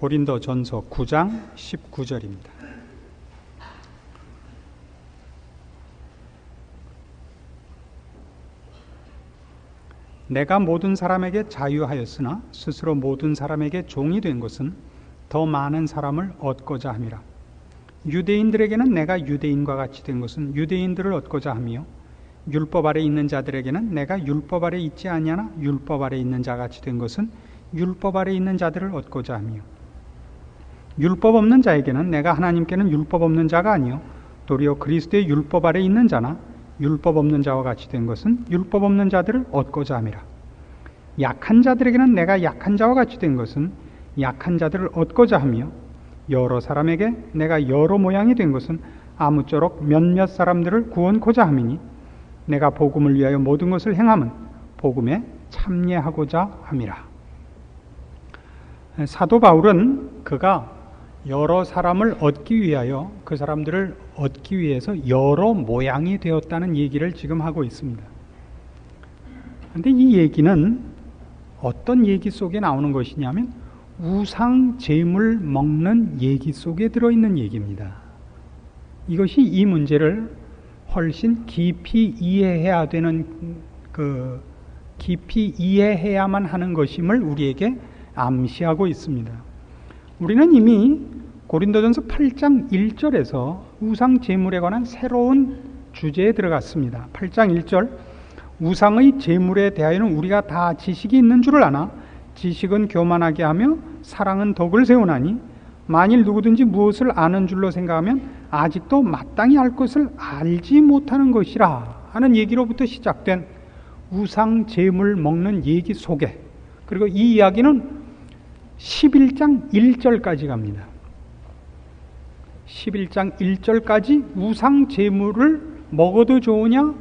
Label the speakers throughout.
Speaker 1: 고린도전서 9장 19절입니다. 내가 모든 사람에게 자유하였으나 스스로 모든 사람에게 종이 된 것은 더 많은 사람을 얻고자 함이라. 유대인들에게는 내가 유대인과 같이 된 것은 유대인들을 얻고자 하며 율법 아래 있는 자들에게는 내가 율법 아래 있지 아니하나 율법 아래 있는 자 같이 된 것은 율법 아래 있는 자들을 얻고자 하며 율법 없는 자에게는 내가 하나님께는 율법 없는 자가 아니요 도리어 그리스도의 율법 아래 있는 자나 율법 없는 자와 같이 된 것은 율법 없는 자들을 얻고자 함이라. 약한 자들에게는 내가 약한 자와 같이 된 것은 약한 자들을 얻고자 하며 여러 사람에게 내가 여러 모양이 된 것은 아무쪼록 몇몇 사람들을 구원코자 함이니 내가 복음을 위하여 모든 것을 행함은 복음에 참여하고자 함이라. 사도 바울은 그가 여러 사람을 얻기 위하여 그 사람들을 얻기 위해서 여러 모양이 되었다는 얘기를 지금 하고 있습니다. 그런데 이 얘기는 어떤 얘기 속에 나오는 것이냐면 우상 제물 먹는 얘기 속에 들어있는 얘기입니다. 이것이 이 문제를 훨씬 깊이 이해해야 되는 깊이 이해해야만 하는 것임을 우리에게 암시하고 있습니다. 우리는 이미 고린도전서 8장 1절에서 우상 제물에 관한 새로운 주제에 들어갔습니다. 8장 1절 우상의 제물에 대하여는 우리가 다 지식이 있는 줄을 아나 지식은 교만하게 하며 사랑은 덕을 세우나니 만일 누구든지 무엇을 아는 줄로 생각하면 아직도 마땅히 알 것을 알지 못하는 것이라 하는 얘기로부터 시작된 우상 제물 먹는 얘기 속에, 그리고 이 이야기는 11장 1절까지 갑니다. 11장 1절까지 우상 제물을 먹어도 좋으냐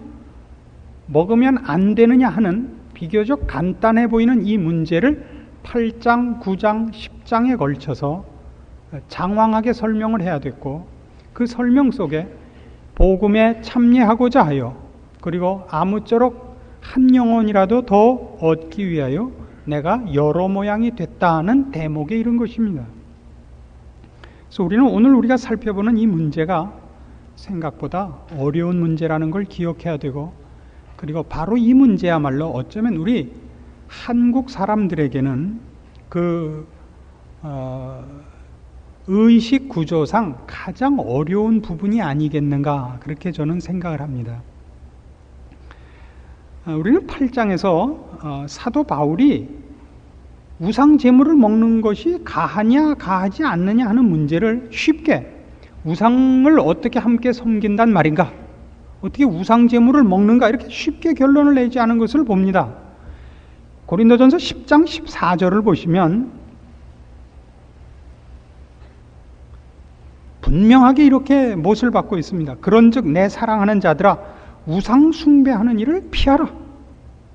Speaker 1: 먹으면 안 되느냐 하는 비교적 간단해 보이는 이 문제를 8장, 9장, 10장에 걸쳐서 장황하게 설명을 해야 됐고, 그 설명 속에 복음에 참여하고자 하여 그리고 아무쪼록 한 영혼이라도 더 얻기 위하여 내가 여러 모양이 됐다는 대목에 이른 것입니다. 그래서 우리는 오늘 우리가 살펴보는 이 문제가 생각보다 어려운 문제라는 걸 기억해야 되고, 그리고 바로 이 문제야말로 어쩌면 우리 한국 사람들에게는 의식 구조상 가장 어려운 부분이 아니겠는가, 그렇게 저는 생각을 합니다. 우리는 8장에서 사도 바울이 우상 제물을 먹는 것이 가하냐 가하지 않느냐 하는 문제를 쉽게 우상을 어떻게 함께 섬긴단 말인가, 어떻게 우상 제물을 먹는가, 이렇게 쉽게 결론을 내지 않은 것을 봅니다. 고린도전서 10장 14절을 보시면 분명하게 이렇게 못을 받고 있습니다. 그런즉 내 사랑하는 자들아 우상 숭배하는 일을 피하라.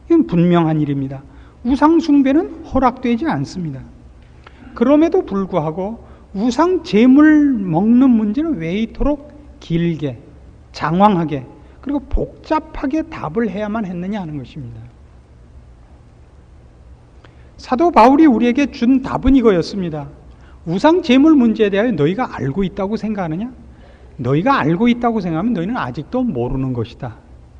Speaker 1: 이건 분명한 일입니다. 우상 숭배는 허락되지 않습니다. 그럼에도 불구하고 우상 제물 먹는 문제는 왜 이토록 길게, 장황하게, 그리고 복잡하게 답을 해야만 했느냐 하는 것입니다. 사도 바울이 우리에게 준 답은 이거였습니다. 우상 제물 문제에 대하여 너희가 알고 있다고 생각하느냐? 너희가 알고 있다고 생각하면 너희는 아직도 모르는 것이다.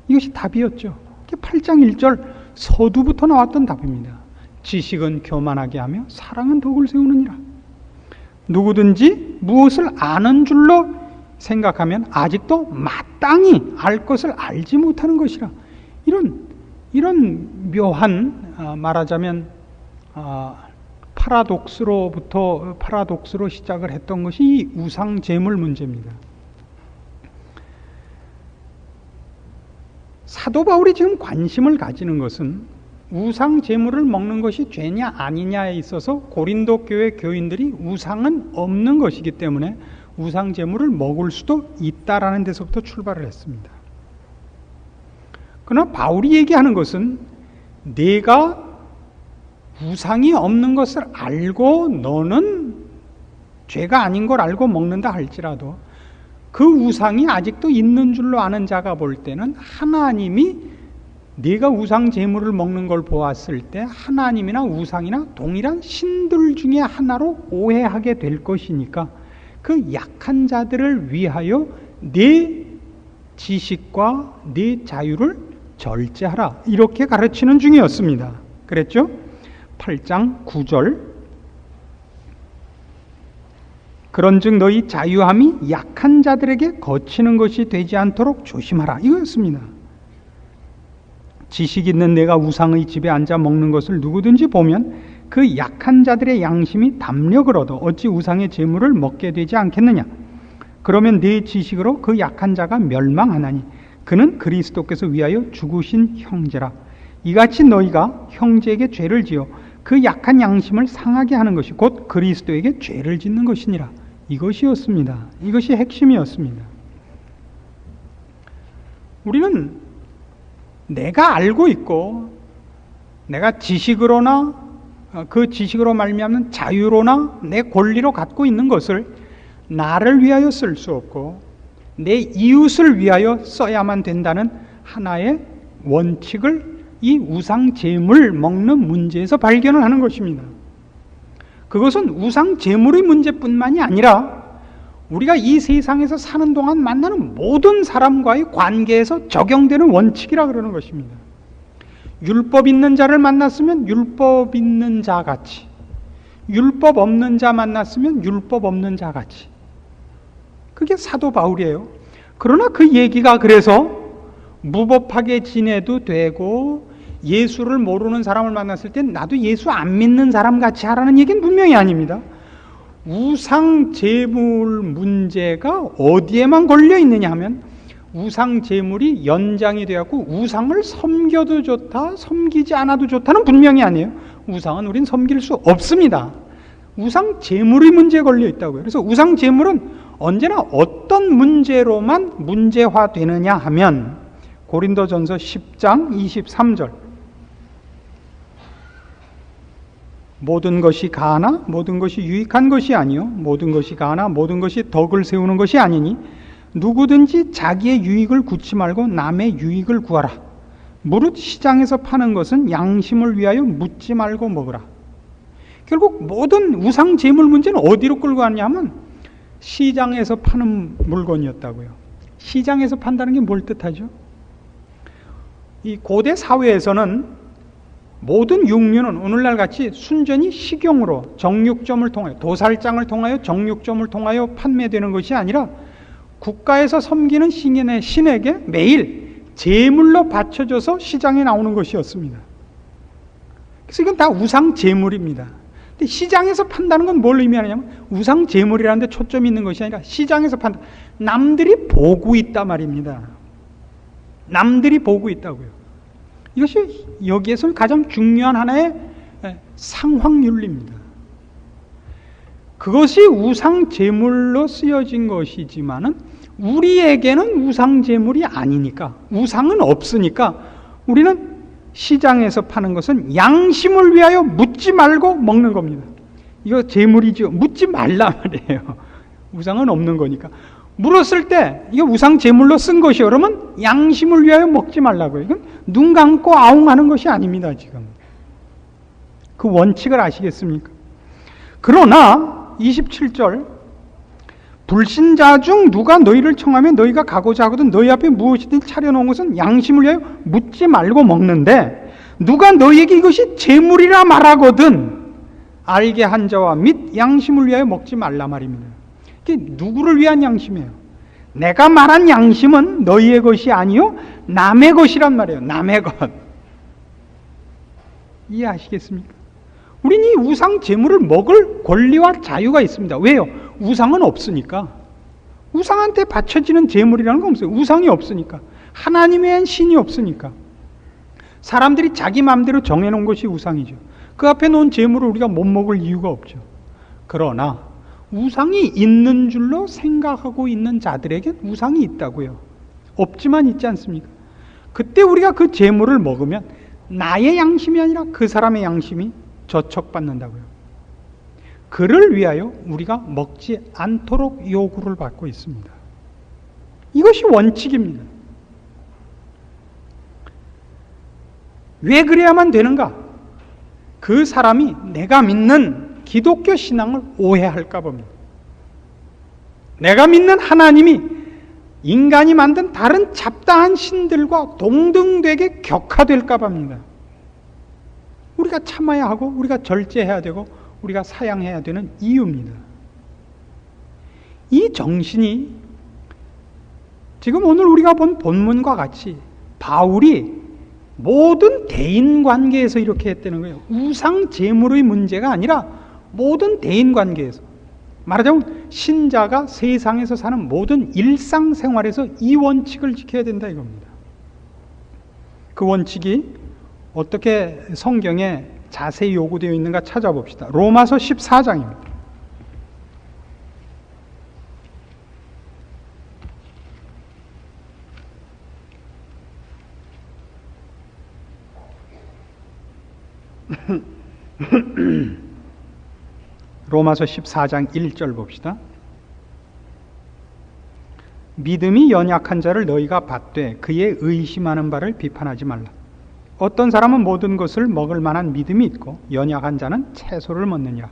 Speaker 1: 이것이 답이었죠. 8장 1절 서두부터 나왔던 답입니다. 지식은 교만하게 하며 사랑은 덕을 세우느니라. 누구든지 무엇을 아는 줄로 생각하면 아직도 마땅히 알 것을 알지 못하는 것이라. 이런 묘한, 말하자면 파라독스로 시작을 했던 것이 이 우상 제물 문제입니다. 사도 바울이 지금 관심을 가지는 것은 우상 제물을 먹는 것이 죄냐 아니냐에 있어서 고린도 교회 교인들이 우상은 없는 것이기 때문에 우상 제물을 먹을 수도 있다라는 데서부터 출발을 했습니다. 그러나 바울이 얘기하는 것은 내가 우상이 없는 것을 알고 너는 죄가 아닌 걸 알고 먹는다 할지라도 그 우상이 아직도 있는 줄로 아는 자가 볼 때는 하나님이 네가 우상 제물을 먹는 걸 보았을 때 하나님이나 우상이나 동일한 신들 중에 하나로 오해하게 될 것이니까 그 약한 자들을 위하여 네 지식과 네 자유를 절제하라, 이렇게 가르치는 중이었습니다. 그랬죠? 8장 9절, 그런즉 너희 자유함이 약한 자들에게 거치는 것이 되지 않도록 조심하라, 이거였습니다. 지식 있는 내가 우상의 집에 앉아 먹는 것을 누구든지 보면 그 약한 자들의 양심이 담력을 얻어 어찌 우상의 제물을 먹게 되지 않겠느냐. 그러면 네 지식으로 그 약한 자가 멸망하나니 그는 그리스도께서 위하여 죽으신 형제라. 이같이 너희가 형제에게 죄를 지어 그 약한 양심을 상하게 하는 것이 곧 그리스도에게 죄를 짓는 것이니라. 이것이었습니다. 이것이 핵심이었습니다. 우리는 내가 알고 있고 내가 지식으로나 그 지식으로 말미암는 자유로나 내 권리로 갖고 있는 것을 나를 위하여 쓸 수 없고 내 이웃을 위하여 써야만 된다는 하나의 원칙을 이 우상 제물 먹는 문제에서 발견을 하는 것입니다. 그것은 우상 제물의 문제뿐만이 아니라 우리가 이 세상에서 사는 동안 만나는 모든 사람과의 관계에서 적용되는 원칙이라 그러는 것입니다. 율법 있는 자를 만났으면 율법 있는 자 같이, 율법 없는 자 만났으면 율법 없는 자 같이. 그게 사도 바울이에요. 그러나 그 얘기가 그래서 무법하게 지내도 되고 예수를 모르는 사람을 만났을 땐 나도 예수 안 믿는 사람 같이 하라는 얘기는 분명히 아닙니다. 우상 제물 문제가 어디에만 걸려 있느냐 하면 우상 제물이 연장이 되었고 우상을 섬겨도 좋다, 섬기지 않아도 좋다는 분명히 아니에요. 우상은 우린 섬길 수 없습니다. 우상 제물의 문제에 걸려 있다고요. 그래서 우상 제물은 언제나 어떤 문제로만 문제화되느냐 하면 고린도전서 10장 23절, 모든 것이 가하나 모든 것이 유익한 것이 아니요 모든 것이 가하나 모든 것이 덕을 세우는 것이 아니니 누구든지 자기의 유익을 구치 말고 남의 유익을 구하라. 무릇 시장에서 파는 것은 양심을 위하여 묻지 말고 먹으라. 결국 모든 우상 제물 문제는 어디로 끌고 갔냐면 시장에서 파는 물건이었다고요. 시장에서 판다는 게 뭘 뜻하죠? 이 고대 사회에서는 모든 육류는 오늘날 같이 순전히 식용으로 정육점을 통하여, 도살장을 통하여 정육점을 통하여 판매되는 것이 아니라 국가에서 섬기는 신에게 매일 제물로 바쳐져서 시장에 나오는 것이었습니다. 그래서 이건 다 우상 제물입니다. 근데 시장에서 판다는 건 뭘 의미하냐면 우상 제물이라는 데 초점이 있는 것이 아니라 시장에서 판다. 남들이 보고 있다 말입니다. 남들이 보고 있다고요. 이것이 여기에서 가장 중요한 하나의 상황윤리입니다. 그것이 우상 제물로 쓰여진 것이지만은 우리에게는 우상 제물이 아니니까, 우상은 없으니까 우리는 시장에서 파는 것은 양심을 위하여 묻지 말고 먹는 겁니다. 이거 제물이죠. 묻지 말라 말이에요. 우상은 없는 거니까. 물었을 때 이거 우상 제물로 쓴 것이요, 그러면 양심을 위하여 먹지 말라고요. 이건 눈 감고 아웅하는 것이 아닙니다. 지금 그 원칙을 아시겠습니까? 그러나 27절, 불신자 중 누가 너희를 청하면 너희가 가고자 하거든 너희 앞에 무엇이든 차려놓은 것은 양심을 위하여 묻지 말고 먹는데 누가 너희에게 이것이 제물이라 말하거든 알게 한 자와 및 양심을 위하여 먹지 말라 말입니다. 이게 누구를 위한 양심이에요? 내가 말한 양심은 너희의 것이 아니요 남의 것이란 말이에요. 남의 것. 이해하시겠습니까? 우린 이 우상 제물을 먹을 권리와 자유가 있습니다. 왜요? 우상은 없으니까. 우상한테 바쳐지는 제물이라는 건 없어요. 우상이 없으니까. 하나님의 신이 없으니까. 사람들이 자기 마음대로 정해놓은 것이 우상이죠. 그 앞에 놓은 제물을 우리가 못 먹을 이유가 없죠. 그러나 우상이 있는 줄로 생각하고 있는 자들에게 우상이 있다고요. 없지만 있지 않습니까? 그때 우리가 그 제물을 먹으면 나의 양심이 아니라 그 사람의 양심이 저촉받는다고요. 그를 위하여 우리가 먹지 않도록 요구를 받고 있습니다. 이것이 원칙입니다. 왜 그래야만 되는가? 그 사람이 내가 믿는 기독교 신앙을 오해할까 봅니다. 내가 믿는 하나님이 인간이 만든 다른 잡다한 신들과 동등되게 격화될까 봅니다. 우리가 참아야 하고 우리가 절제해야 되고 우리가 사양해야 되는 이유입니다. 이 정신이 지금 오늘 우리가 본 본문과 같이 바울이 모든 대인관계에서 이렇게 했다는 거예요. 우상 제물의 문제가 아니라 모든 대인관계에서, 말하자면 신자가 세상에서 사는 모든 일상생활에서 이 원칙을 지켜야 된다 이겁니다. 그 원칙이 어떻게 성경에 자세히 요구되어 있는가 찾아봅시다. 로마서 14장입니다. 로마서 14장 1절 봅시다. 믿음이 연약한 자를 너희가 받되 그의 의심하는 바를 비판하지 말라. 어떤 사람은 모든 것을 먹을 만한 믿음이 있고 연약한 자는 채소를 먹느니라.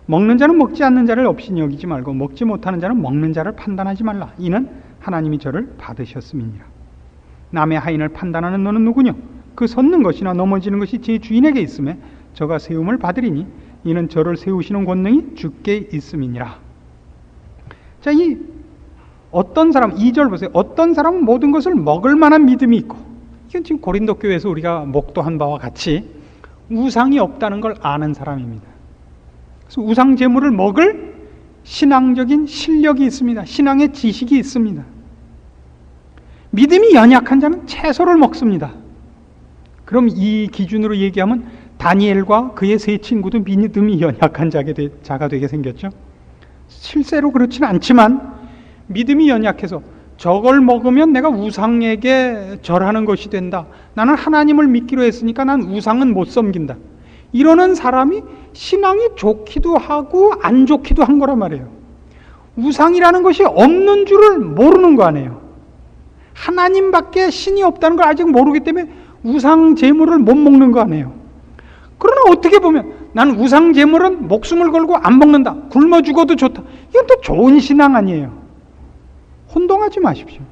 Speaker 1: 먹는 자는 먹지 않는 자를 없이 여기지 말고 먹지 못하는 자는 먹는 자를 판단하지 말라. 이는 하나님이 저를 받으셨음이니라. 남의 하인을 판단하는 너는 누구냐? 그 섰는 것이나 넘어지는 것이 제 주인에게 있음에 저가 세움을 받으리니 이는 저를 세우시는 권능이 주께 있음이니라. 자, 이 어떤 사람, 2절 보세요. 어떤 사람은 모든 것을 먹을 만한 믿음이 있고, 이건 지금 고린도 교회에서 우리가 목도한 바와 같이 우상이 없다는 걸 아는 사람입니다. 그래서 우상 제물을 먹을 신앙적인 실력이 있습니다. 신앙의 지식이 있습니다. 믿음이 연약한 자는 채소를 먹습니다. 그럼 이 기준으로 얘기하면 다니엘과 그의 세 친구도 믿음이 연약한 자가 되게 생겼죠. 실제로 그렇지는 않지만 믿음이 연약해서 저걸 먹으면 내가 우상에게 절하는 것이 된다. 나는 하나님을 믿기로 했으니까 난 우상은 못 섬긴다. 이러는 사람이 신앙이 좋기도 하고 안 좋기도 한 거란 말이에요. 우상이라는 것이 없는 줄을 모르는 거 아니에요. 하나님밖에 신이 없다는 걸 아직 모르기 때문에 우상 제물을 못 먹는 거 아니에요. 그러나 어떻게 보면 나는 우상 제물은 목숨을 걸고 안 먹는다. 굶어 죽어도 좋다. 이건 또 좋은 신앙 아니에요. 혼동하지 마십시오.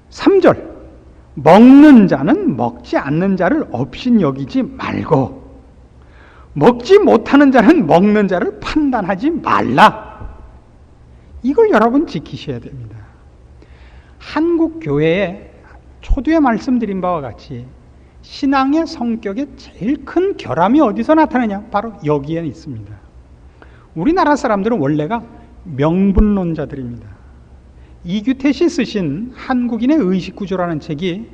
Speaker 1: 3절 먹는 자는 먹지 않는 자를 없인 여기지 말고 먹지 못하는 자는 먹는 자를 판단하지 말라. 이걸 여러분 지키셔야 됩니다. 한국 교회에 초두에 말씀드린 바와 같이 신앙의 성격의 제일 큰 결함이 어디서 나타나냐? 바로 여기에 있습니다. 우리나라 사람들은 원래가 명분론자들입니다. 이규태씨 쓰신 한국인의 의식구조라는 책이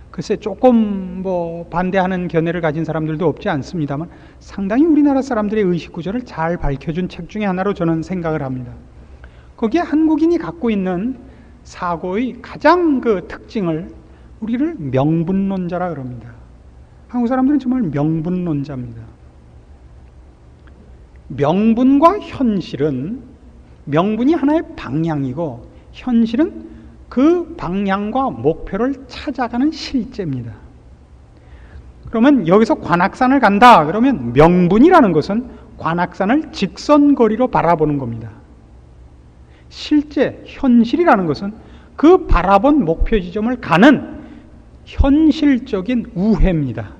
Speaker 1: 글쎄 조금 반대하는 견해를 가진 사람들도 없지 않습니다만 상당히 우리나라 사람들의 의식구조를 잘 밝혀준 책 중에 하나로 저는 생각을 합니다. 거기에 한국인이 갖고 있는 사고의 가장 그 특징을 우리를 명분론자라 그럽니다. 한국 사람들은 정말 명분론자입니다. 명분과 현실은, 명분이 하나의 방향이고 현실은 그 방향과 목표를 찾아가는 실제입니다. 그러면 여기서 관악산을 간다 그러면 명분이라는 것은 관악산을 직선거리로 바라보는 겁니다. 실제 현실이라는 것은 그 바라본 목표 지점을 가는 현실적인 우회입니다.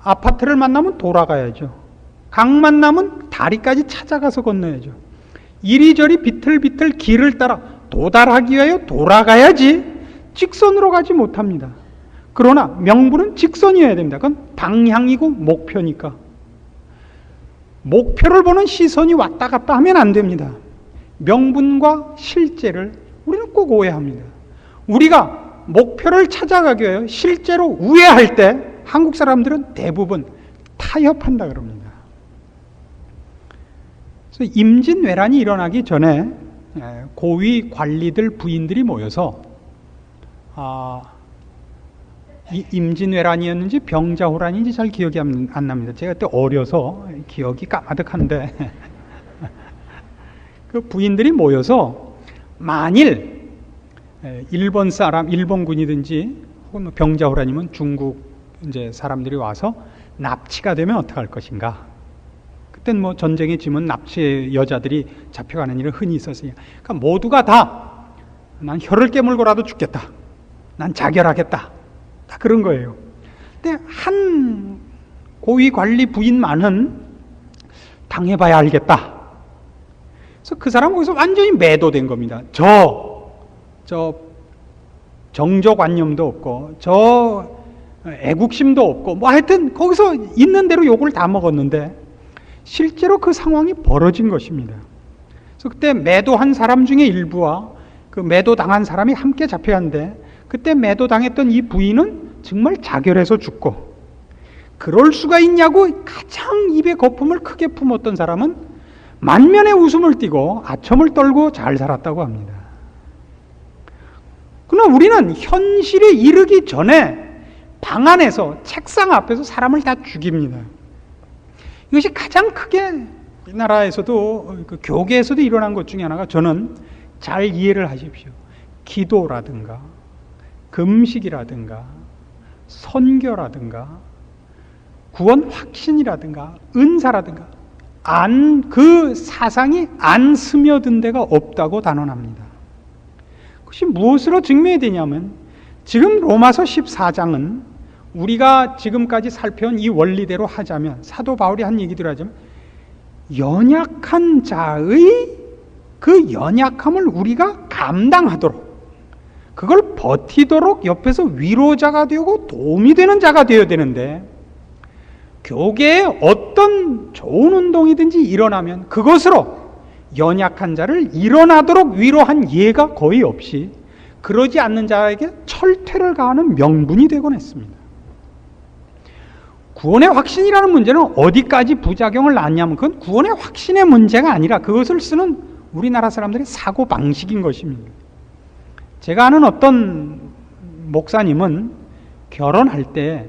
Speaker 1: 아파트를 만나면 돌아가야죠. 강 만나면 다리까지 찾아가서 건너야죠. 이리저리 비틀비틀 길을 따라 도달하기 위하여 돌아가야지 직선으로 가지 못합니다. 그러나 명분은 직선이어야 됩니다. 그건 방향이고 목표니까. 목표를 보는 시선이 왔다 갔다 하면 안 됩니다. 명분과 실제를 우리는 꼭 오해합니다. 우리가 목표를 찾아가기 위하여 실제로 우회할 때 한국 사람들은 대부분 타협한다 그럽니다. 그래서 임진왜란이 일어나기 전에 고위 관리들 부인들이 모여서 임진왜란이었는지 병자호란인지 잘 기억이 안 납니다. 제가 그때 어려서 기억이 까마득한데 그 부인들이 모여서 만일 일본군이든지 혹은 병자호란이면 중국 이제 사람들이 와서 납치가 되면 어떡할 것인가. 그땐 뭐 전쟁의 짐은 납치의 여자들이 잡혀가는 일은 흔히 있었으니까. 그러니까 모두가 다 난 혀를 깨물고라도 죽겠다. 난 자결하겠다. 다 그런 거예요. 근데 한 고위 관리 부인만은 당해봐야 알겠다. 그래서 그 사람 거기서 완전히 매도된 겁니다. 저 정조관념도 없고, 저 애국심도 없고, 뭐 하여튼 거기서 있는 대로 욕을 다 먹었는데, 실제로 그 상황이 벌어진 것입니다. 그래서 그때 매도한 사람 중에 일부와 그 매도당한 사람이 함께 잡혀갔는데, 그때 매도당했던 이 부인은 정말 자결해서 죽고, 그럴 수가 있냐고 가장 입에 거품을 크게 품었던 사람은 만면에 웃음을 띠고 아첨을 떨고 잘 살았다고 합니다. 그러나 우리는 현실에 이르기 전에 방 안에서 책상 앞에서 사람을 다 죽입니다. 이것이 가장 크게 우리나라에서도 그 교계에서도 일어난 것 중에 하나가, 저는 잘 이해를 하십시오. 기도라든가 금식이라든가 선교라든가 구원 확신이라든가 은사라든가 그 사상이 안 스며든 데가 없다고 단언합니다. 그것이 무엇으로 증명이 되냐면, 지금 로마서 14장은 우리가 지금까지 살펴온 이 원리대로 하자면, 사도 바울이 한 얘기대로 하자면, 연약한 자의 그 연약함을 우리가 감당하도록, 그걸 버티도록 옆에서 위로자가 되고 도움이 되는 자가 되어야 되는데, 교계에 어떤 좋은 운동이든지 일어나면 그것으로 연약한 자를 일어나도록 위로한 예가 거의 없이, 그러지 않는 자에게 철퇴를 가하는 명분이 되곤 했습니다. 구원의 확신이라는 문제는 어디까지 부작용을 낳냐면, 그건 구원의 확신의 문제가 아니라 그것을 쓰는 우리나라 사람들의 사고 방식인 것입니다. 제가 아는 어떤 목사님은 결혼할 때,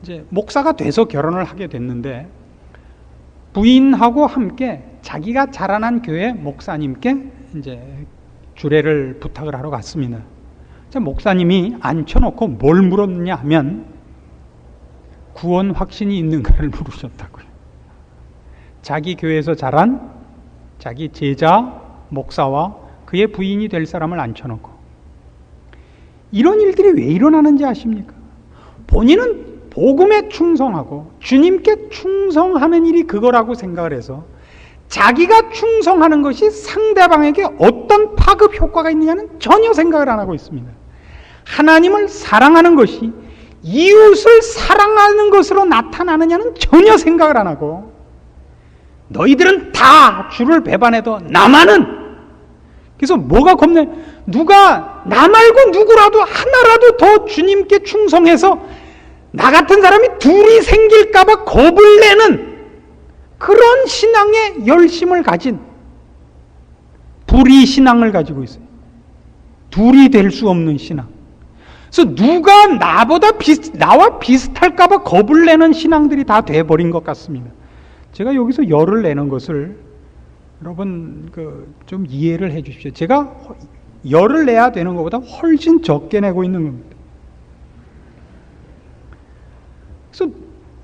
Speaker 1: 이제 목사가 돼서 결혼을 하게 됐는데, 부인하고 함께 자기가 자라난 교회 목사님께 이제 주례를 부탁을 하러 갔습니다. 목사님이 앉혀놓고 뭘 물었느냐 하면, 구원 확신이 있는가를 물으셨다고요. 자기 교회에서 자란 자기 제자 목사와 그의 부인이 될 사람을 앉혀놓고, 이런 일들이 왜 일어나는지 아십니까? 본인은 복음에 충성하고 주님께 충성하는 일이 그거라고 생각을 해서 자기가 충성하는 것이 상대방에게 어떤 파급 효과가 있느냐는 전혀 생각을 안 하고 있습니다. 하나님을 사랑하는 것이 이웃을 사랑하는 것으로 나타나느냐는 전혀 생각을 안 하고, 너희들은 다 주를 배반해도 나만은, 그래서 뭐가 겁내? 누가 나 말고 누구라도 하나라도 더 주님께 충성해서 나 같은 사람이 둘이 생길까봐 겁을 내는 그런 신앙의 열심을 가진 불의신앙을 가지고 있어요. 둘이 될 수 없는 신앙. 그래서 누가 나와 비슷할까봐 겁을 내는 신앙들이 다 돼버린 것 같습니다. 제가 여기서 열을 내는 것을 여러분 좀 이해를 해 주십시오. 제가 열을 내야 되는 것보다 훨씬 적게 내고 있는 겁니다. 그래서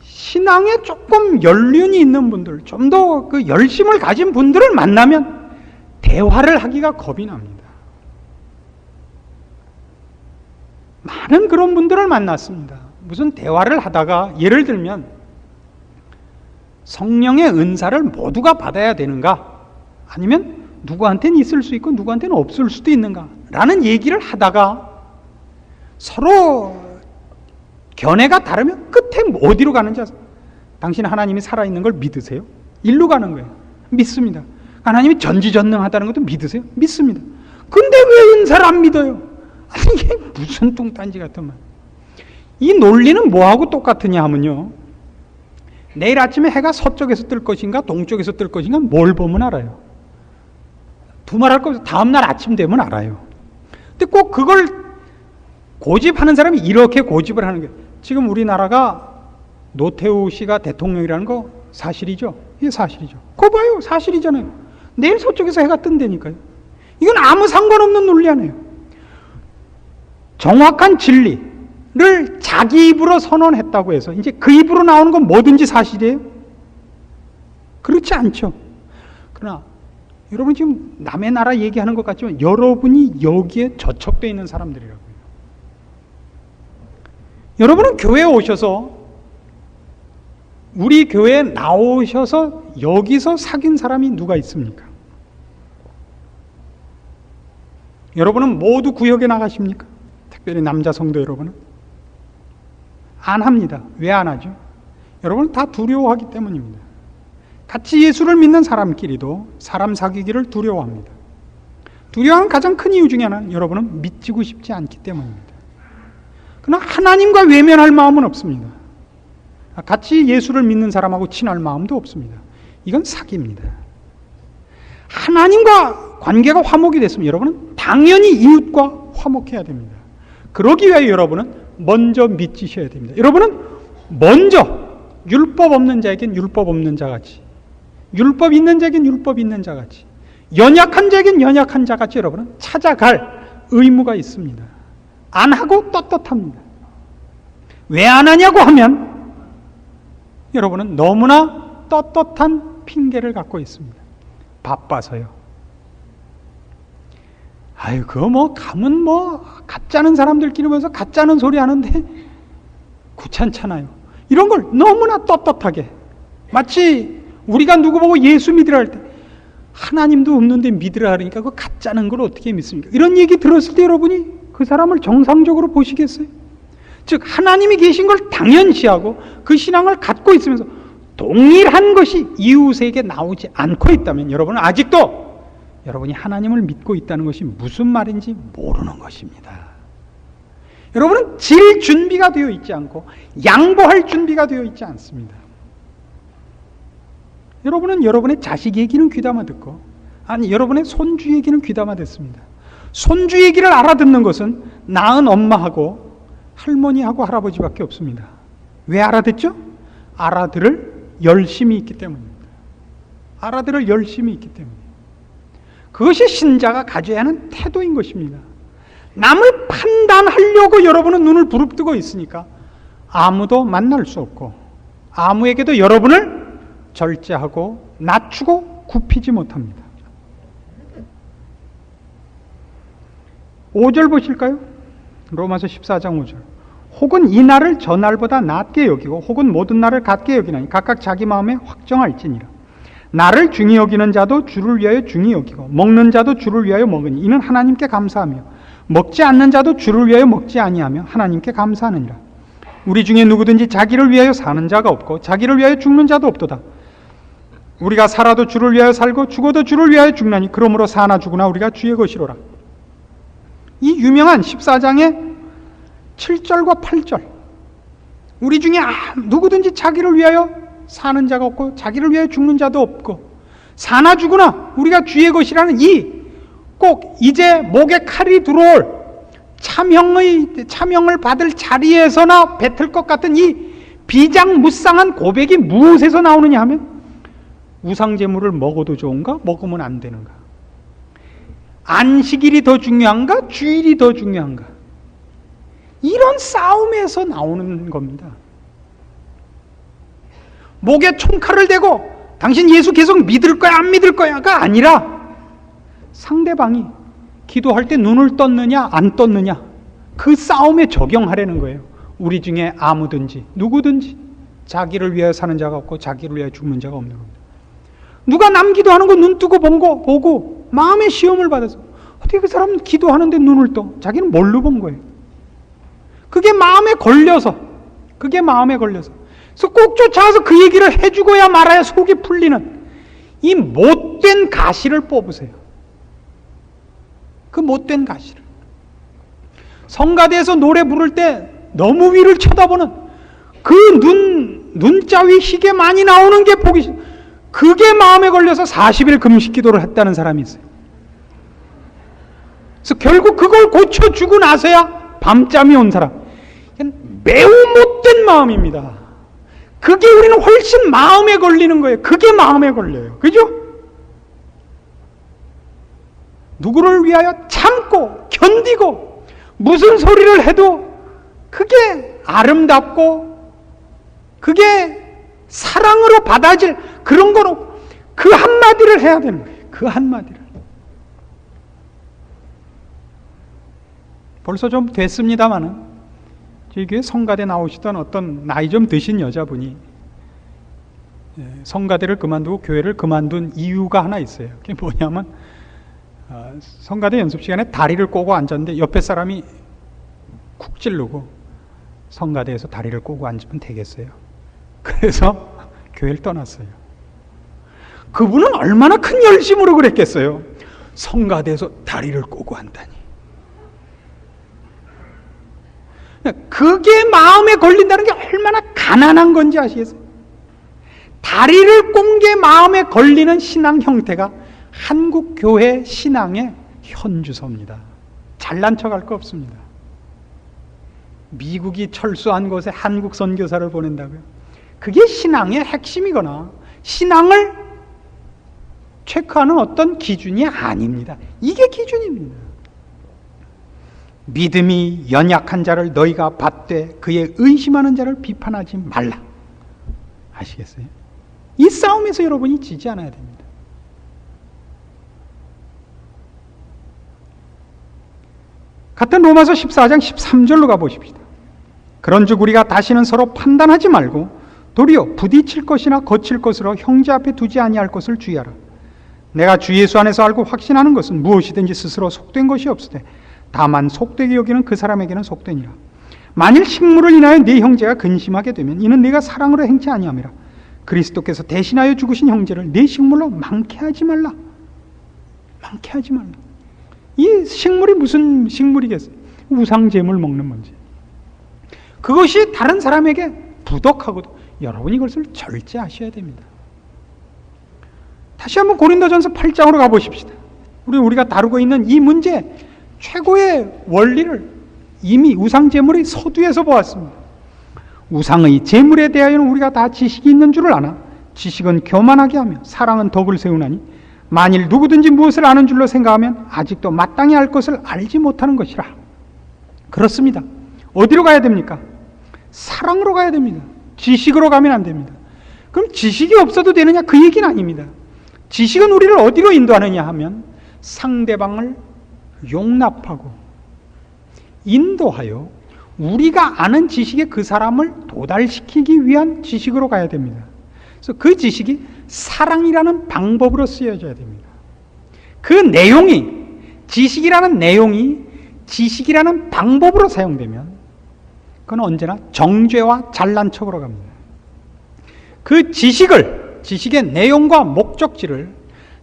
Speaker 1: 신앙에 조금 연륜이 있는 분들, 좀 더 그 열심을 가진 분들을 만나면 대화를 하기가 겁이 납니다. 많은 그런 분들을 만났습니다. 무슨 대화를 하다가, 예를 들면 성령의 은사를 모두가 받아야 되는가, 아니면 누구한테는 있을 수 있고 누구한테는 없을 수도 있는가 라는 얘기를 하다가 서로 견해가 다르면 끝에 어디로 가는지 아세요? 당신 하나님이 살아있는 걸 믿으세요? 일로 가는 거예요. 믿습니다. 하나님이 전지전능하다는 것도 믿으세요? 믿습니다. 근데 왜 은사를 안 믿어요? 아니, 이게 무슨 뚱딴지 같은 말. 이 논리는 뭐하고 똑같으냐 하면요, 내일 아침에 해가 서쪽에서 뜰 것인가 동쪽에서 뜰 것인가 뭘 보면 알아요? 두말할 거 없어. 다음날 아침 되면 알아요. 근데 꼭 그걸 고집하는 사람이 이렇게 고집을 하는 게, 지금 우리나라가 노태우 씨가 대통령이라는 거 사실이죠? 이게 사실이죠. 그거 봐요. 사실이잖아요. 내일 서쪽에서 해가 뜬다니까요. 이건 아무 상관없는 논리 아니에요. 정확한 진리, 자기 입으로 선언했다고 해서 이제 그 입으로 나오는 건 뭐든지 사실이에요? 그렇지 않죠. 그러나 여러분 지금 남의 나라 얘기하는 것 같지만 여러분이 여기에 저촉되어 있는 사람들이라고요. 여러분은 교회에 오셔서 우리 교회에 나오셔서 여기서 사귄 사람이 누가 있습니까? 여러분은 모두 구역에 나가십니까? 특별히 남자 성도 여러분은? 안 합니다. 왜 안 하죠? 여러분은 다 두려워하기 때문입니다. 같이 예수를 믿는 사람끼리도 사람 사귀기를 두려워합니다. 두려워하는 가장 큰 이유 중에 하나는 여러분은 믿지고 싶지 않기 때문입니다. 그러나 하나님과 외면할 마음은 없습니다. 같이 예수를 믿는 사람하고 친할 마음도 없습니다. 이건 사기입니다. 하나님과 관계가 화목이 됐으면 여러분은 당연히 이웃과 화목해야 됩니다. 그러기 위하여 여러분은 먼저 믿으셔야 됩니다. 여러분은 먼저 율법 없는 자에겐 율법 없는 자같이, 율법 있는 자에겐 율법 있는 자같이, 연약한 자에겐 연약한 자같이 여러분은 찾아갈 의무가 있습니다. 안 하고 떳떳합니다. 왜 안 하냐고 하면 여러분은 너무나 떳떳한 핑계를 갖고 있습니다. 바빠서요. 아유, 그거 가면 가짜는 사람들끼리 모여서 가짜는 소리 하는데 귀찮잖아요. 이런 걸 너무나 떳떳하게, 마치 우리가 누구 보고 예수 믿으라 할 때 하나님도 없는데 믿으라 하니까 그 가짜는 걸 어떻게 믿습니까? 이런 얘기 들었을 때 여러분이 그 사람을 정상적으로 보시겠어요? 즉 하나님이 계신 걸 당연시하고 그 신앙을 갖고 있으면서 동일한 것이 이웃에게 나오지 않고 있다면 여러분은 아직도 여러분이 하나님을 믿고 있다는 것이 무슨 말인지 모르는 것입니다. 여러분은 질 준비가 되어 있지 않고 양보할 준비가 되어 있지 않습니다. 여러분은 여러분의 자식 얘기는 귀담아 듣고, 아니 여러분의 손주 얘기는 귀담아 듣습니다. 손주 얘기를 알아듣는 것은 낳은 엄마하고 할머니하고 할아버지밖에 없습니다. 왜 알아듣죠? 알아들을 열심이 있기 때문입니다. 알아들을 열심이 있기 때문이에요. 그것이 신자가 가져야 하는 태도인 것입니다. 남을 판단하려고 여러분은 눈을 부릅뜨고 있으니까 아무도 만날 수 없고 아무에게도 여러분을 절제하고 낮추고 굽히지 못합니다. 5절 보실까요? 로마서 14장 5절. 혹은 이 날을 저 날보다 낮게 여기고 혹은 모든 날을 같게 여기나니 각각 자기 마음에 확정할지니라. 나를 중히 여기는 자도 주를 위하여 중히 여기고 먹는 자도 주를 위하여 먹으니 이는 하나님께 감사하며 먹지 않는 자도 주를 위하여 먹지 아니하며 하나님께 감사하느니라. 우리 중에 누구든지 자기를 위하여 사는 자가 없고 자기를 위하여 죽는 자도 없도다. 우리가 살아도 주를 위하여 살고 죽어도 주를 위하여 죽나니 그러므로 사나 죽으나 우리가 주의 것이로라. 이 유명한 14장의 7절과 8절. 우리 중에 누구든지 자기를 위하여 사는 자가 없고 자기를 위하여 죽는 자도 없고 사나 죽으나 우리가 주의 것이라는 이 꼭 이제 목에 칼이 들어올 차명을 받을 자리에서나 뱉을 것 같은 이 비장무쌍한 고백이 무엇에서 나오느냐 하면 우상제물을 먹어도 좋은가? 먹으면 안 되는가? 안식일이 더 중요한가? 주일이 더 중요한가? 이런 싸움에서 나오는 겁니다. 목에 총칼을 대고 당신 예수 계속 믿을 거야 안 믿을 거야가 아니라 상대방이 기도할 때 눈을 떴느냐 안 떴느냐 그 싸움에 적용하려는 거예요. 우리 중에 아무든지 누구든지 자기를 위하여 사는 자가 없고 자기를 위하여 죽는 자가 없는 겁니다. 누가 남 기도하는 거 눈 뜨고 본 거 보고 마음의 시험을 받아서 어떻게 그 사람은 기도하는데 눈을 떠? 자기는 뭘로 본 거예요? 그게 마음에 걸려서 그래서 꼭 쫓아와서 그 얘기를 해주고야 말아야 속이 풀리는 이 못된 가시를 뽑으세요. 그 못된 가시를. 성가대에서 노래 부를 때 너무 위를 쳐다보는 그 눈자 위 희게 많이 나오는 게 보기 싫어. 그게 마음에 걸려서 40일 금식 기도를 했다는 사람이 있어요. 그래서 결국 그걸 고쳐주고 나서야 밤잠이 온 사람. 매우 못된 마음입니다. 그게 우리는 훨씬 마음에 걸리는 거예요. 그게 마음에 걸려요. 그죠? 누구를 위하여 참고 견디고 무슨 소리를 해도 그게 아름답고 그게 사랑으로 받아질 그런 거로 그 한마디를 해야 되는 거예요. 그 한마디를. 벌써 좀 됐습니다마는 저희 교회 성가대 나오시던 어떤 나이 좀 드신 여자분이 성가대를 그만두고 교회를 그만둔 이유가 하나 있어요. 그게 뭐냐면 성가대 연습 시간에 다리를 꼬고 앉았는데 옆에 사람이 쿡 찌르고 성가대에서 다리를 꼬고 앉으면 되겠어요. 그래서 교회를 떠났어요. 그분은 얼마나 큰 열심으로 그랬겠어요. 성가대에서 다리를 꼬고 한다니. 그게 마음에 걸린다는 게 얼마나 가난한 건지 아시겠어요? 다리를 꼰 게 마음에 걸리는 신앙 형태가 한국 교회 신앙의 현주소입니다. 잘난 척할 거 없습니다. 미국이 철수한 곳에 한국 선교사를 보낸다고요? 그게 신앙의 핵심이거나 신앙을 체크하는 어떤 기준이 아닙니다. 이게 기준입니다. 믿음이 연약한 자를 너희가 받되 그의 의심하는 자를 비판하지 말라. 아시겠어요? 이 싸움에서 여러분이 지지 않아야 됩니다. 같은 로마서 14장 13절로 가보십시다. 그런즉 우리가 다시는 서로 판단하지 말고 도리어 부딪힐 것이나 거칠 것으로 형제 앞에 두지 아니할 것을 주의하라. 내가 주 예수 안에서 알고 확신하는 것은 무엇이든지 스스로 속된 것이 없으되 다만 속되게 여기는 그 사람에게는 속되니라. 만일 식물을 인하여 네 형제가 근심하게 되면 이는 네가 사랑으로 행치 아니함이라. 그리스도께서 대신하여 죽으신 형제를 네 식물로 망케하지 말라. 망케하지 말라. 이 식물이 무슨 식물이겠어요? 우상제물 먹는 문제. 그것이 다른 사람에게 부덕하고도 여러분이 그것을 절제하셔야 됩니다. 다시 한번 고린도전서 8장으로 가보십시다. 우리가 다루고 있는 이 문제 최고의 원리를 이미 우상제물의 서두에서 보았습니다. 우상의 제물에 대하여는 우리가 다 지식이 있는 줄을 아나 지식은 교만하게 하며 사랑은 덕을 세우나니 만일 누구든지 무엇을 아는 줄로 생각하면 아직도 마땅히 알 것을 알지 못하는 것이라. 그렇습니다. 어디로 가야 됩니까? 사랑으로 가야 됩니다. 지식으로 가면 안 됩니다. 그럼 지식이 없어도 되느냐? 그 얘기는 아닙니다. 지식은 우리를 어디로 인도하느냐 하면 상대방을 용납하고 인도하여 우리가 아는 지식에 그 사람을 도달시키기 위한 지식으로 가야 됩니다. 그래서 그 지식이 사랑이라는 방법으로 쓰여져야 됩니다. 그 내용이 지식이라는 내용이 지식이라는 방법으로 사용되면 그건 언제나 정죄와 잘난 척으로 갑니다. 그 지식의 내용과 목적지를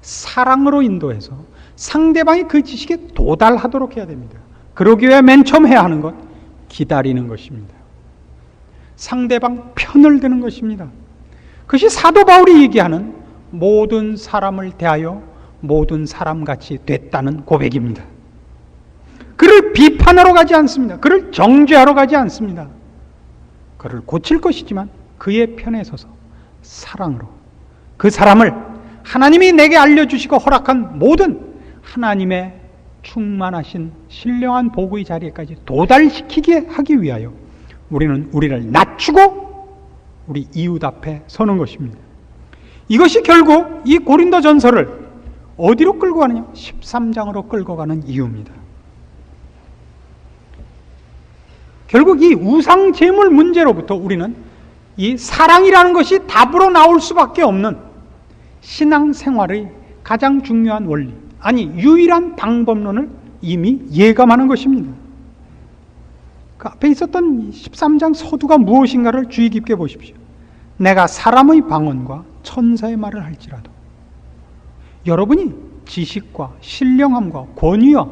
Speaker 1: 사랑으로 인도해서 상대방이 그 지식에 도달하도록 해야 됩니다. 그러기 위해 맨 처음 해야 하는 것, 기다리는 것입니다. 상대방 편을 드는 것입니다. 그것이 사도 바울이 얘기하는 모든 사람을 대하여 모든 사람같이 됐다는 고백입니다. 그를 비판하러 가지 않습니다. 그를 정죄하러 가지 않습니다. 그를 고칠 것이지만 그의 편에 서서 사랑으로 그 사람을 하나님이 내게 알려주시고 허락한 모든 하나님의 충만하신 신령한 복의 자리에까지 도달시키게 하기 위하여 우리는 우리를 낮추고 우리 이웃 앞에 서는 것입니다. 이것이 결국 이 고린도전서를 어디로 끌고 가느냐? 13장으로 끌고 가는 이유입니다. 결국 이 우상 제물 문제로부터 우리는 이 사랑이라는 것이 답으로 나올 수밖에 없는 신앙생활의 가장 중요한 원리, 아니 유일한 방법론을 이미 예감하는 것입니다. 그 앞에 있었던 13장 서두가 무엇인가를 주의 깊게 보십시오. 내가 사람의 방언과 천사의 말을 할지라도 여러분이 지식과 신령함과 권위와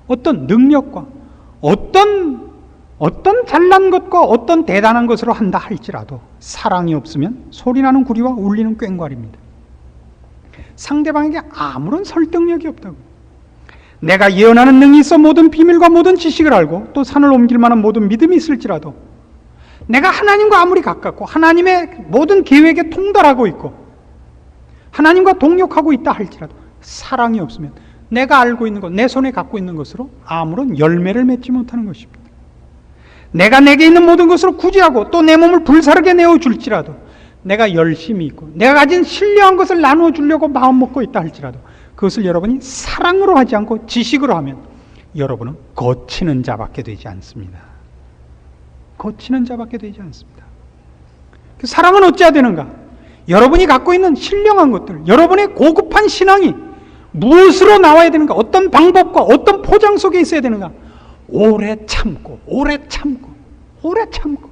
Speaker 1: 어떤 능력과 어떤 잘난 것과 어떤 대단한 것으로 한다 할지라도 사랑이 없으면 소리나는 구리와 울리는 꽹과리입니다. 상대방에게 아무런 설득력이 없다고. 내가 예언하는 능이 있어 모든 비밀과 모든 지식을 알고 또 산을 옮길 만한 모든 믿음이 있을지라도 내가 하나님과 아무리 가깝고 하나님의 모든 계획에 통달하고 있고 하나님과 동역하고 있다 할지라도 사랑이 없으면 내가 알고 있는 것, 내 손에 갖고 있는 것으로 아무런 열매를 맺지 못하는 것입니다. 내가 내게 있는 모든 것으로 구제하고 또 내 몸을 불사르게 내어줄지라도 내가 열심히 있고 내가 가진 신령한 것을 나누어 주려고 마음 먹고 있다 할지라도 그것을 여러분이 사랑으로 하지 않고 지식으로 하면 여러분은 거치는 자밖에 되지 않습니다. 거치는 자밖에 되지 않습니다. 그 사랑은 어찌해야 되는가? 여러분이 갖고 있는 신령한 것들, 여러분의 고급한 신앙이 무엇으로 나와야 되는가? 어떤 방법과 어떤 포장 속에 있어야 되는가? 오래 참고, 오래 참고, 오래 참고.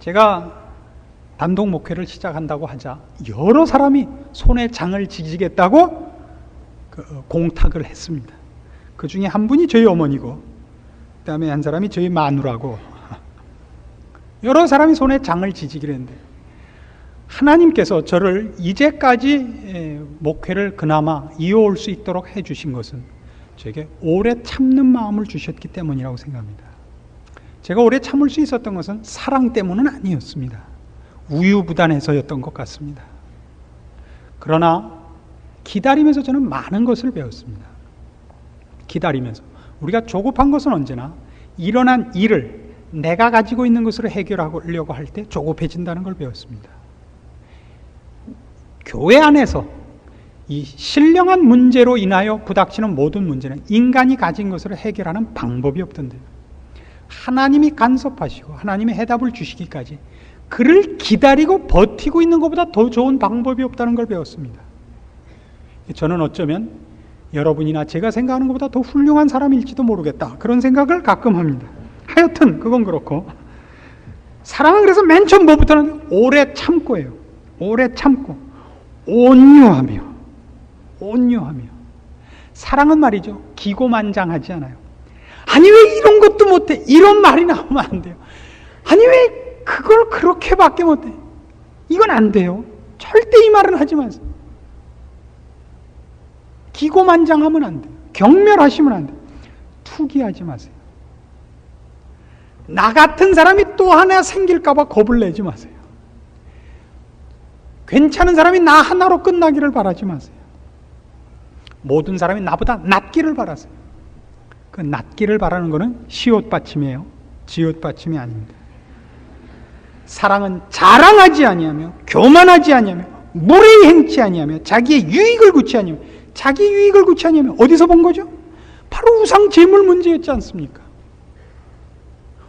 Speaker 1: 제가 단독 목회를 시작한다고 하자 여러 사람이 손에 장을 지지겠다고 공탁을 했습니다. 그 중에 한 분이 저희 어머니고 그 다음에 한 사람이 저희 마누라고 여러 사람이 손에 장을 지지기로 했는데 하나님께서 저를 이제까지 목회를 그나마 이어올 수 있도록 해주신 것은 저에게 오래 참는 마음을 주셨기 때문이라고 생각합니다. 제가 오래 참을 수 있었던 것은 사랑 때문은 아니었습니다. 우유부단해서였던 것 같습니다. 그러나 기다리면서 저는 많은 것을 배웠습니다. 기다리면서 우리가 조급한 것은 언제나 일어난 일을 내가 가지고 있는 것으로 해결하려고 할 때 조급해진다는 걸 배웠습니다. 교회 안에서 이 신령한 문제로 인하여 부닥치는 모든 문제는 인간이 가진 것으로 해결하는 방법이 없던데요. 하나님이 간섭하시고 하나님의 해답을 주시기까지 그를 기다리고 버티고 있는 것보다 더 좋은 방법이 없다는 걸 배웠습니다. 저는 어쩌면 여러분이나 제가 생각하는 것보다 더 훌륭한 사람일지도 모르겠다. 그런 생각을 가끔 합니다. 하여튼 그건 그렇고 사랑은 그래서 맨 처음 뭐부터는 오래 참고예요. 오래 참고 온유하며 사랑은 말이죠. 기고만장하지 않아요. 아니 왜 이런 것도 못해? 이런 말이 나오면 안 돼요. 아니 왜 그걸 그렇게밖에 못해? 이건 안 돼요. 절대 이 말은 하지 마세요. 기고만장하면 안 돼요. 경멸하시면 안 돼요. 투기하지 마세요. 나 같은 사람이 또 하나 생길까봐 겁을 내지 마세요. 괜찮은 사람이 나 하나로 끝나기를 바라지 마세요. 모든 사람이 나보다 낫기를 바라세요. 그 낫기를 바라는 것은 시옷받침이에요. 지옷받침이 아닙니다. 사랑은 자랑하지 아니하며 교만하지 아니하며 무례히 행치 아니하며 자기의 유익을 구치 아니하며 자기 유익을 구치 아니하며 어디서 본 거죠? 바로 우상 제물 문제였지 않습니까?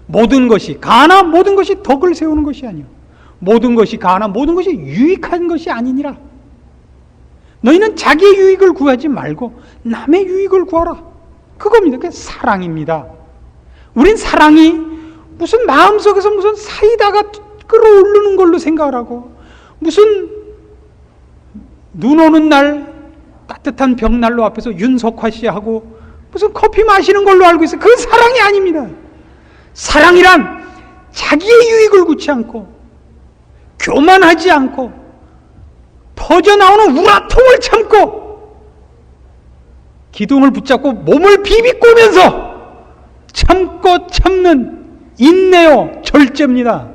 Speaker 1: 모든 것이 가나 모든 것이 덕을 세우는 것이 아니요 모든 것이 가나 모든 것이 유익한 것이 아니니라. 너희는 자기의 유익을 구하지 말고 남의 유익을 구하라. 그겁니다. 그게 사랑입니다. 우린 사랑이 무슨 마음속에서 무슨 사이다가 끌어오르는 걸로 생각을 하고 무슨 눈 오는 날 따뜻한 벽난로 앞에서 윤석화 씨하고 무슨 커피 마시는 걸로 알고 있어요. 그건 사랑이 아닙니다. 사랑이란 자기의 유익을 구치 않고 교만하지 않고 터져나오는 우라통을 참고 기둥을 붙잡고 몸을 비비꼬면서 참고 참는 인내요 절제입니다.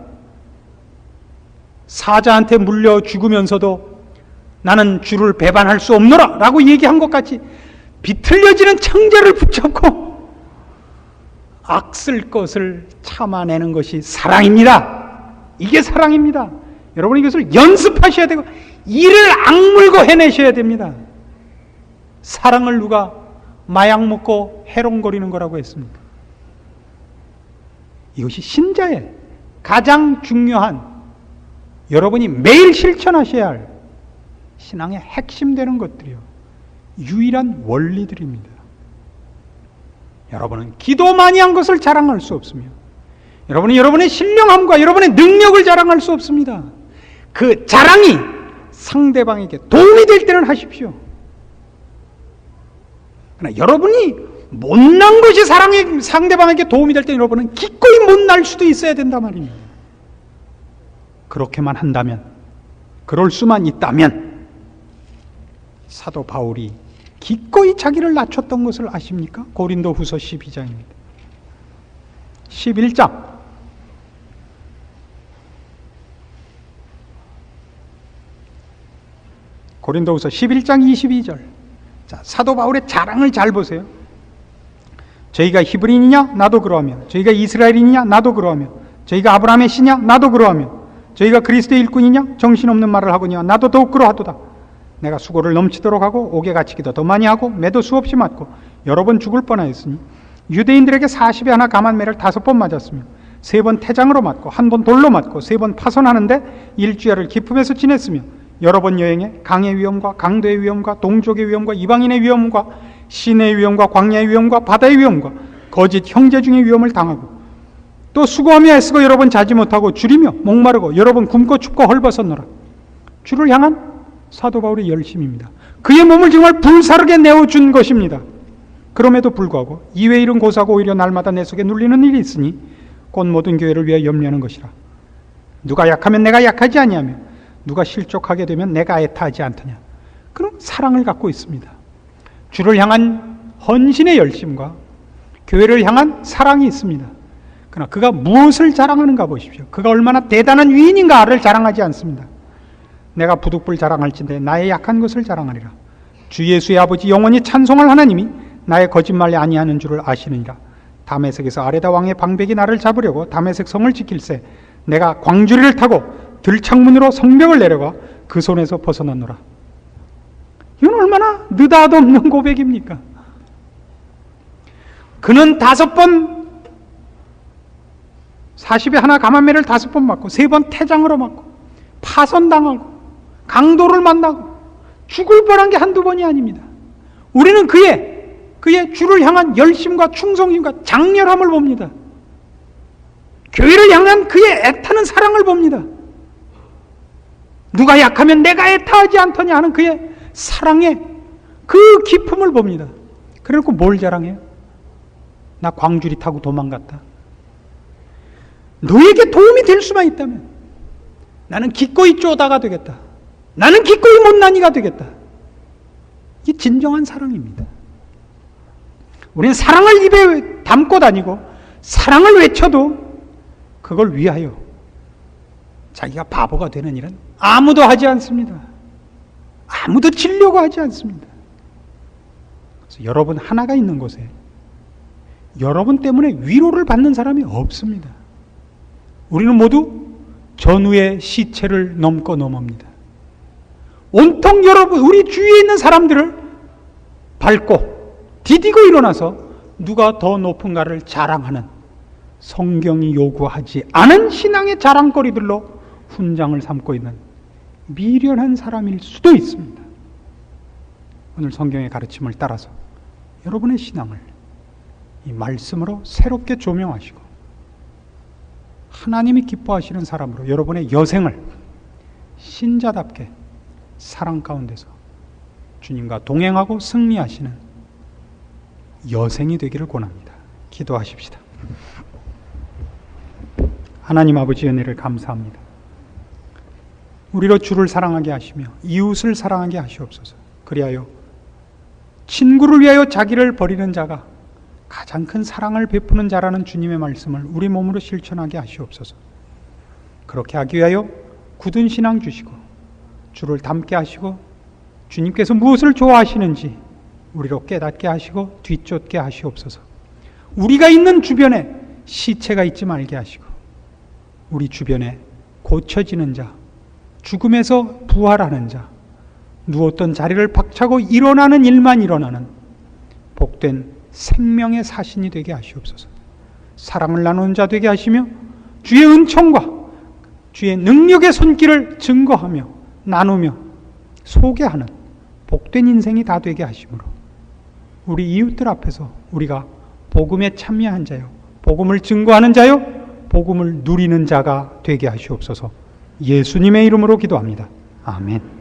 Speaker 1: 사자한테 물려 죽으면서도 나는 주를 배반할 수 없노라 라고 얘기한 것 같이 비틀려지는 창자를 붙잡고 악쓸 것을 참아내는 것이 사랑입니다. 이게 사랑입니다. 여러분 이것을 연습하셔야 되고 이를 악물고 해내셔야 됩니다. 사랑을 누가 마약 먹고 해롱거리는 거라고 했습니까? 이것이 신자의 가장 중요한 여러분이 매일 실천하셔야 할 신앙의 핵심 되는 것들이요. 유일한 원리들입니다. 여러분은 기도 많이 한 것을 자랑할 수 없으며 여러분이 여러분의 신령함과 여러분의 능력을 자랑할 수 없습니다. 그 자랑이 상대방에게 도움이 될 때는 하십시오. 그러나 여러분이 못난 것이 상대방에게 도움이 될 때 여러분은 기꺼이 못날 수도 있어야 된단 말입니다. 그렇게만 한다면, 그럴 수만 있다면 사도 바울이 기꺼이 자기를 낮췄던 것을 아십니까? 고린도 후서 12장입니다. 11장 고린도 후서 11장 22절. 자, 사도 바울의 자랑을 잘 보세요. 저희가 히브리인이냐? 나도 그러하며. 저희가 이스라엘인이냐? 나도 그러하며. 저희가 아브라함의 씨냐? 나도 그러하며. 저희가 그리스도의 일꾼이냐? 정신없는 말을 하거니와 나도 더욱 그러하도다. 내가 수고를 넘치도록 하고 옥에 갇히기도 더 많이 하고 매도 수없이 맞고 여러 번 죽을 뻔하였으니 유대인들에게 40에 하나 감한매를 5번 맞았으며 3번 태장으로 맞고 1번 돌로 맞고 3번 파손하는데 일주일을 기품에서 지냈으며 여러 번 여행에 강의 위험과 강도의 위험과 동족의 위험과 이방인의 위험과 시내의 위험과 광야의 위험과 바다의 위험과 거짓 형제 중의 위험을 당하고 또 수고하며 애쓰고 여러 번 자지 못하고 줄이며 목마르고 여러 번 굶고 춥고 헐벗었노라. 주를 향한 사도 바울의 열심입니다. 그의 몸을 정말 불사르게 내어준 것입니다. 그럼에도 불구하고 이외 일은 고사고 오히려 날마다 내 속에 눌리는 일이 있으니 곧 모든 교회를 위하여 염려하는 것이라. 누가 약하면 내가 약하지 아니하며 누가 실족하게 되면 내가 애타하지 않더냐. 그런 사랑을 갖고 있습니다. 주를 향한 헌신의 열심과 교회를 향한 사랑이 있습니다. 그러나 그가 무엇을 자랑하는가 보십시오. 그가 얼마나 대단한 위인인가를 자랑하지 않습니다. 내가 부득불 자랑할진대 나의 약한 것을 자랑하리라. 주 예수의 아버지 영원히 찬송할 하나님이 나의 거짓말이 아니하는 줄을 아시느니라. 다메섹에서 아레다 왕의 방백이 나를 잡으려고 다메섹 성을 지킬새 내가 광주리를 타고 들창문으로 성벽을 내려가 그 손에서 벗어났노라. 이건 얼마나 느닷없는 고백입니까? 그는 5번 40에 하나 감한매를 5번 맞고 3번 태장으로 맞고 파손당하고 강도를 만나고 죽을 뻔한 게 한두 번이 아닙니다. 우리는 그의 주를 향한 열심과 충성심과 장렬함을 봅니다. 교회를 향한 그의 애타는 사랑을 봅니다. 누가 약하면 내가 애타하지 않더냐 하는 그의 사랑의 그 기품을 봅니다. 그래놓고 뭘 자랑해요? 나 광주리 타고 도망갔다. 너에게 도움이 될 수만 있다면 나는 기꺼이 쪼다가 되겠다. 나는 기꺼이 못난이가 되겠다. 이게 진정한 사랑입니다. 우리는 사랑을 입에 담고 다니고 사랑을 외쳐도 그걸 위하여 자기가 바보가 되는 일은 아무도 하지 않습니다. 아무도 지려고 하지 않습니다. 그래서 여러분 하나가 있는 곳에 여러분 때문에 위로를 받는 사람이 없습니다. 우리는 모두 전우의 시체를 넘고 넘어옵니다. 온통 여러분 우리 주위에 있는 사람들을 밟고 디디고 일어나서 누가 더 높은가를 자랑하는 성경이 요구하지 않은 신앙의 자랑거리들로 훈장을 삼고 있는 미련한 사람일 수도 있습니다. 오늘 성경의 가르침을 따라서 여러분의 신앙을 이 말씀으로 새롭게 조명하시고 하나님이 기뻐하시는 사람으로 여러분의 여생을 신자답게 사랑 가운데서 주님과 동행하고 승리하시는 여생이 되기를 권합니다. 기도하십시다. 하나님 아버지의 은혜를 감사합니다. 우리로 주를 사랑하게 하시며 이웃을 사랑하게 하시옵소서. 그리하여 친구를 위하여 자기를 버리는 자가 가장 큰 사랑을 베푸는 자라는 주님의 말씀을 우리 몸으로 실천하게 하시옵소서. 그렇게 하기 위하여 굳은 신앙 주시고 주를 닮게 하시고 주님께서 무엇을 좋아하시는지 우리로 깨닫게 하시고 뒤쫓게 하시옵소서. 우리가 있는 주변에 시체가 있지 말게 하시고 우리 주변에 고쳐지는 자, 죽음에서 부활하는 자, 누웠던 자리를 박차고 일어나는 일만 일어나는 복된 생명의 사신이 되게 하시옵소서. 사랑을 나누는 자 되게 하시며 주의 은총과 주의 능력의 손길을 증거하며 나누며 소개하는 복된 인생이 다 되게 하시므로 우리 이웃들 앞에서 우리가 복음에 참여한 자요, 복음을 증거하는 자요, 복음을 누리는 자가 되게 하시옵소서. 예수님의 이름으로 기도합니다. 아멘.